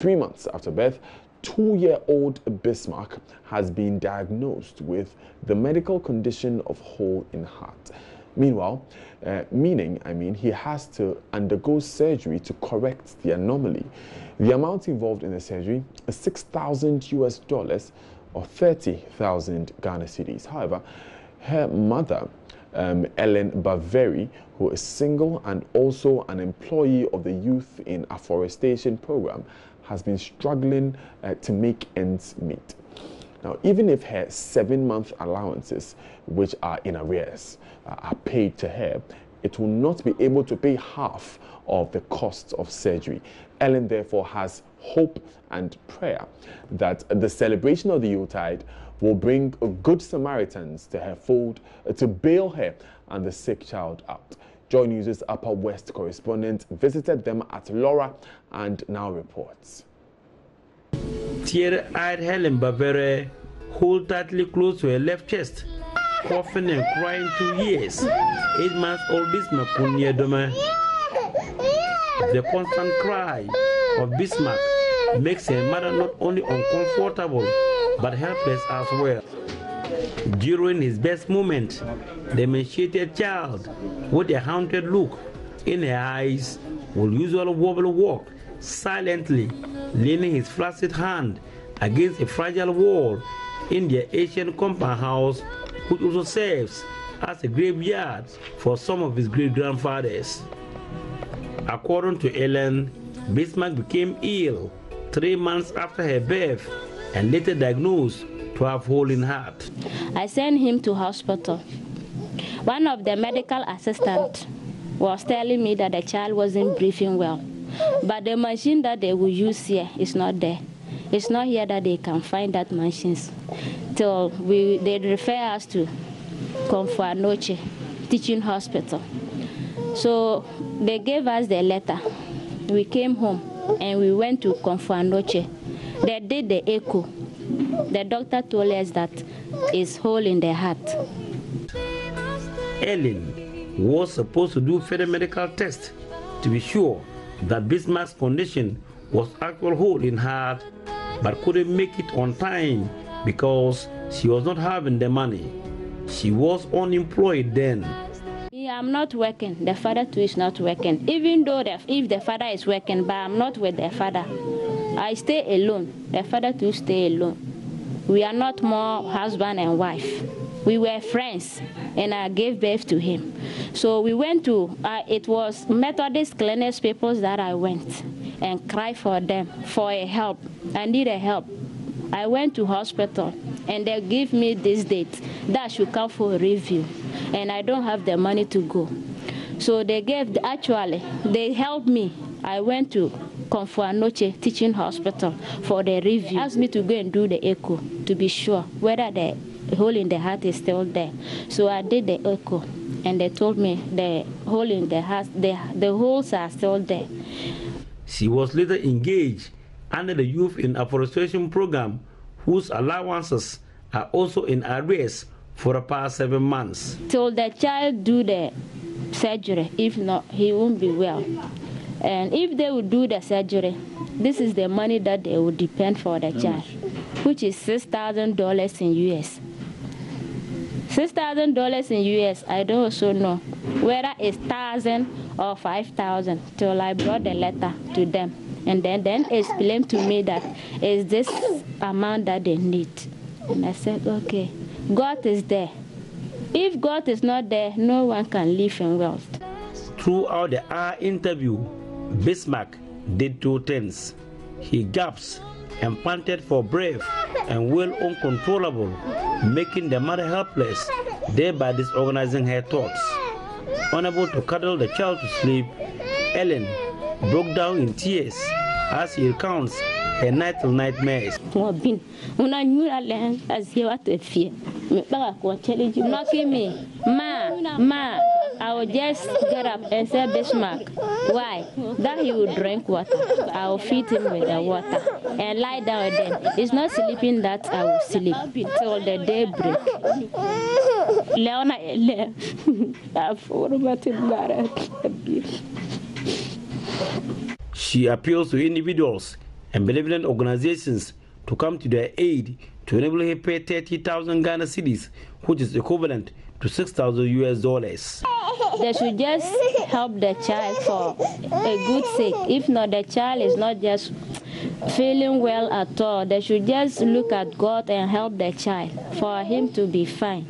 3 months after birth, 2-year-old Bismark has been diagnosed with the medical condition of hole in heart. Meanwhile, he has to undergo surgery to correct the anomaly. The amount involved in the surgery is $6,000 or 30,000 Ghana cedis. However, her mother, Ellen Baveri, who is single and also an employee of the Youth in Afforestation program, has been struggling to make ends meet. Now, even if her 7-month allowances, which are in arrears, are paid to her, it will not be able to pay half of the costs of surgery. Ellen therefore has hope and prayer that the celebration of the Yuletide will bring good Samaritans to her fold to bail her and the sick child out. JoyNews' Upper West correspondent visited them at Laura and now reports. Tear-eyed Helen Bavere hold tightly close to her left chest, coughing and crying 2 years. 8-month-old Bismark near Doma. The constant cry of Bismark makes her mother not only uncomfortable but helpless as well. During his best moment, the emaciated child, with a haunted look in her eyes, will usually walk silently, leaning his flaccid hand against a fragile wall in their ancient compound house, which also serves as a graveyard for some of his great-grandfathers. According to Ellen, Bismark became ill 3 months after her birth and later diagnosed to have hole in heart. I sent him to hospital. One of the medical assistants was telling me that the child wasn't breathing well, but the machine that they will use here is not there. It's not here that they can find that machines. Till they refer us to Comfort Noche Teaching Hospital. So they gave us the letter. We came home and we went to Comfort Noche. They did the echo. The doctor told us that it's hole in the heart. Ellen was supposed to do further medical tests to be sure that Bismarck's condition was actual hole in heart, but couldn't make it on time because she was not having the money. She was unemployed then. I'm not working. The father too is not working. Even though if the father is working, but I'm not with the father. I stay alone. The father too stay alone. We are not more husband and wife. We were friends, and I gave birth to him. So we went to, it was Methodist clinics people that I went and cried for them for a help. I need a help. I went to hospital, and they give me this date that I should come for a review, and I don't have the money to go. So they helped me. I went to Comfort Noche Teaching Hospital for the review. Asked me to go and do the echo to be sure whether the hole in the heart is still there. So I did the echo, and they told me the hole in the heart, the holes are still there. She was later engaged under the Youth in Afforestation program, whose allowances are also in arrears for the past 7 months. Till the child do the surgery, if not, he won't be well. And if they would do the surgery, this is the money that they would depend for the child, which is $6,000 in US. $6,000 in US, I don't also know whether it's 1,000 or 5,000 till I brought the letter to them. And then explained to me that it's this amount that they need. And I said, okay, God is there. If God is not there, no one can live in wealth. Throughout the hour interview, Bismark did 2 things. He gasped and panted for breath and wailed uncontrollable, making the mother helpless, thereby disorganizing her thoughts. Unable to cuddle the child to sleep, Ellen broke down in tears as he recounts her nightmares. Knocking me, Ma, I will just get up and say, Bismark, why? That he will drink water. I will feed him with the water and lie down with them. It's not sleeping that I will sleep till the day break. She appeals to individuals and benevolent organizations to come to their aid to enable him pay 30,000 Ghana cedis, which is equivalent to $6,000. They should just help the child for a good sake. If not, the child is not just feeling well at all. They should just look at God and help the child for him to be fine.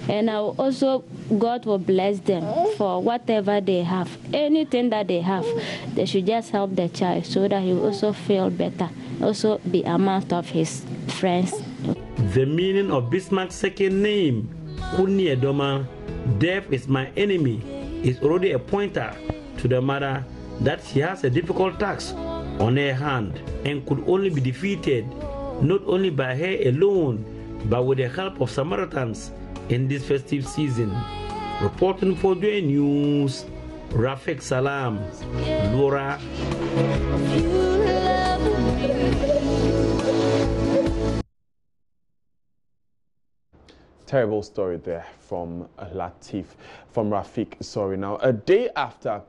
And also, God will bless them for whatever they have. Anything that they have, they should just help the child so that he will also feel better, also be amongst of his friends. The meaning of Bismarck's second name, Kuni Edoma, death is my enemy, is already a pointer to the mother that she has a difficult task on her hand and could only be defeated not only by her alone, but with the help of Samaritans in this festive season. Reporting for JoyNews, Rafik Salam, Laura. Terrible story there from Rafik. Sorry. Now, a day after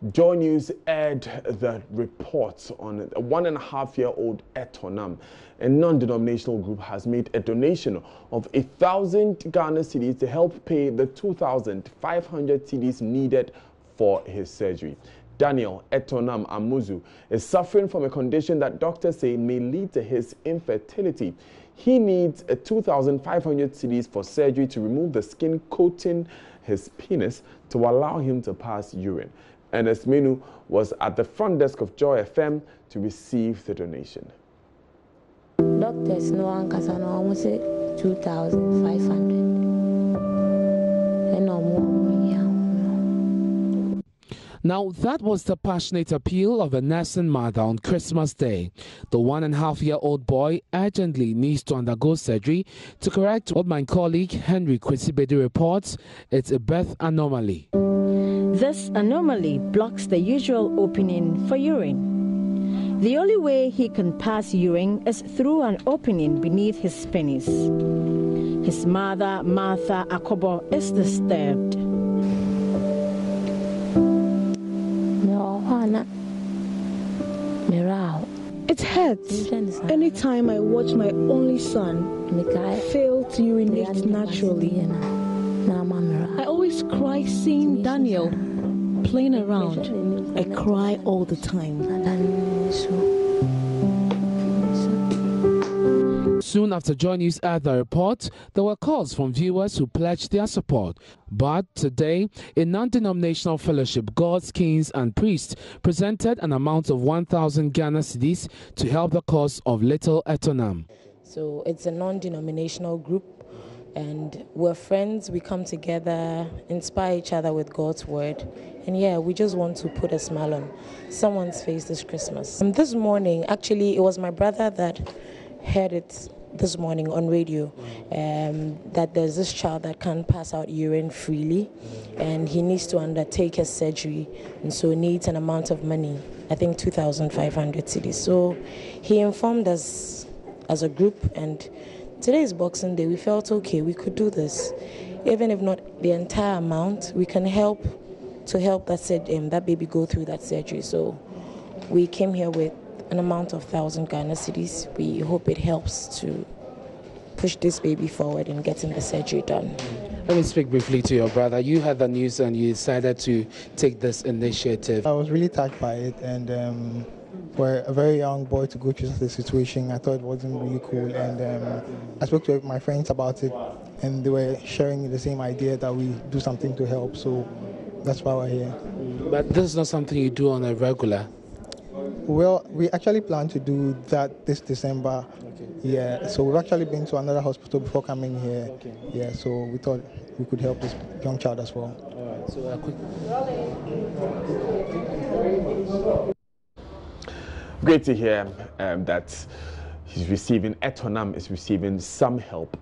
JoyNews aired the reports on a 1.5-year-old Etonam, a non-denominational group has made a donation of 1,000 Ghana cedis to help pay the 2,500 cedis needed for his surgery. Daniel Etonam Amuzu is suffering from a condition that doctors say may lead to his infertility. He needs a 2,500 cedis for surgery to remove the skin coating his penis to allow him to pass urine. Ernest Menu was at the front desk of Joy FM to receive the donation. Doctors no one can say almost 2,500. And no more. Now, that was the passionate appeal of a nursing mother on Christmas Day. The 1.5-year-old boy urgently needs to undergo surgery to correct what my colleague Henry Kwesibedi reports. It's a birth anomaly. This anomaly blocks the usual opening for urine. The only way he can pass urine is through an opening beneath his penis. His mother, Martha Akobo, is disturbed. It hurts anytime I watch my only son fail to urinate naturally. I always cry seeing Daniel playing around. I cry all the time. Soon after JoyNews aired the report, there were calls from viewers who pledged their support. But today, a non-denominational fellowship, God's Kings and Priests, presented an amount of 1,000 Ghana cedis to help the cause of little Etonam. So it's a non-denominational group, and we're friends. We come together, inspire each other with God's word. And yeah, we just want to put a smile on someone's face this Christmas. This morning, actually, it was my brother that heard it this morning on radio, that there's this child that can't pass out urine freely, and he needs to undertake a surgery, and so needs an amount of money, I think 2,500 cedis. So he informed us as a group, and today is Boxing Day. We felt okay, we could do this. Even if not the entire amount, we can help that baby go through that surgery. So we came here with an amount of 1,000 Ghana cedis. We hope it helps to push this baby forward in getting the surgery done. Let me speak briefly to your brother. You heard the news and you decided to take this initiative. I was really touched by it, and for a very young boy to go through such a situation, I thought it wasn't really cool. And I spoke to my friends about it, and they were sharing the same idea that we do something to help. So that's why we're here. But this is not something you do on a regular. Well, we actually plan to do that this December. Okay. Yeah, so we've actually been to another hospital before coming here. Okay. Yeah, so we thought we could help this young child as well. All right, so Great to hear that Etonam is receiving some help.